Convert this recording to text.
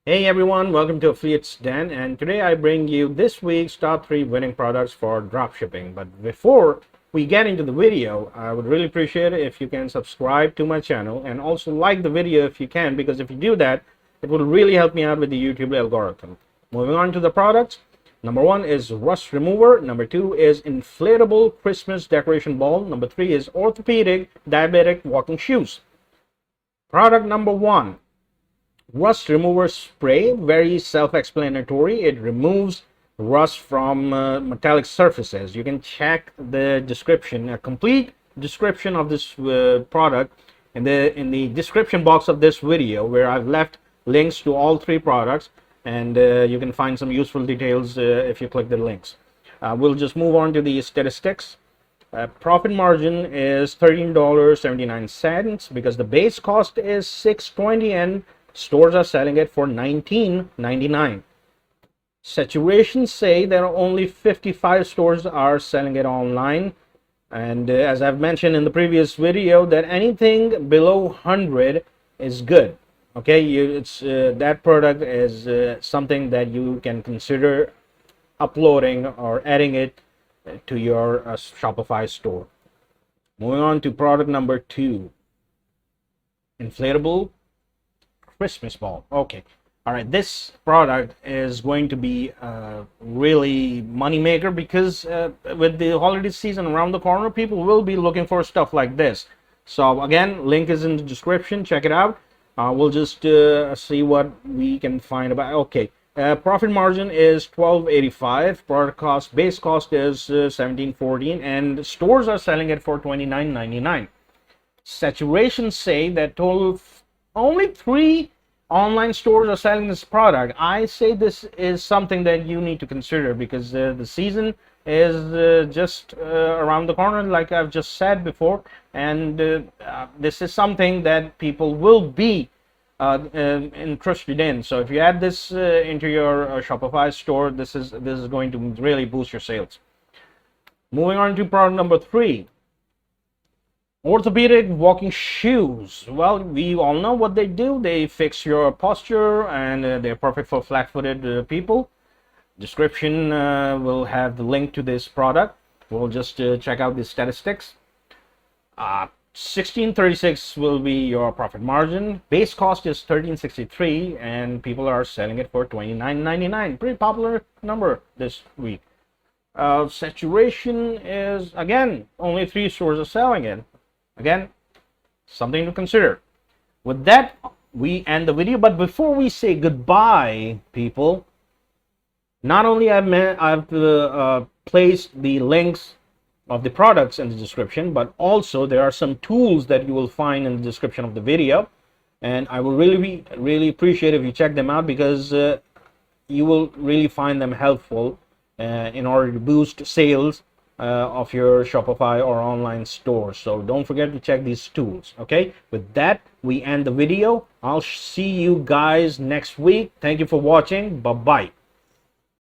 Hey everyone, welcome to Affiliates Den, and today I bring you this week's top 3 winning products for dropshipping. But before we get into the video, I would really appreciate it if you can subscribe to my channel and also like the video if you can, because if you do that, it will really help me out with the YouTube algorithm. Moving on to the products, number 1 is rust remover, number 2 is inflatable Christmas decoration ball, number 3 is orthopedic diabetic walking shoes. Product number 1, rust remover spray, very self-explanatory. It removes rust from metallic surfaces. You can check the description, a complete description of this product in the description box of this video, where I've left links to all 3 products, and you can find some useful details if you click the links. We'll just move on to the statistics. Profit margin is $13.79 because the base cost is $6.20 and stores are selling it for $19.99. Saturations say there are only 55 stores are selling it online, and as I've mentioned in the previous video, that anything below 100 is good. Okay, that product is something that you can consider uploading or adding it to your Shopify store. Moving on to product number 2, inflatable Christmas ball. Okay, all right, this product is going to be a really money maker because with the holiday season around the corner, people will be looking for stuff like this. So again, link is in the description, check it out. We'll just see what we can find about. Okay, profit margin is $12.85, product cost, base cost is $17.14, and stores are selling it for $29.99. Saturations say that total only 3 online stores are selling this product. I say this is something that you need to consider because the season is just around the corner, like I've just said before, and this is something that people will be interested in. So if you add this into your Shopify store, this is going to really boost your sales. Moving on to product number 3, orthopedic walking shoes. Well, we all know what they do. They fix your posture, and they're perfect for flat-footed people. Description will have the link to this product. We'll just check out the statistics. $16.36 will be your profit margin. Base cost is $13.63, and people are selling it for $29.99. Pretty popular number this week. Saturation is, again, only 3 stores are selling it. Again, something to consider. With that, we end the video. But before we say goodbye, people, not only I've placed the links of the products in the description, but also there are some tools that you will find in the description of the video, and I will really appreciate if you check them out, because you will really find them helpful in order to boost sales of your Shopify or online store. So don't forget to check these tools. Okay, with that, we end the video. I'll see you guys next week. Thank you for watching. Bye bye.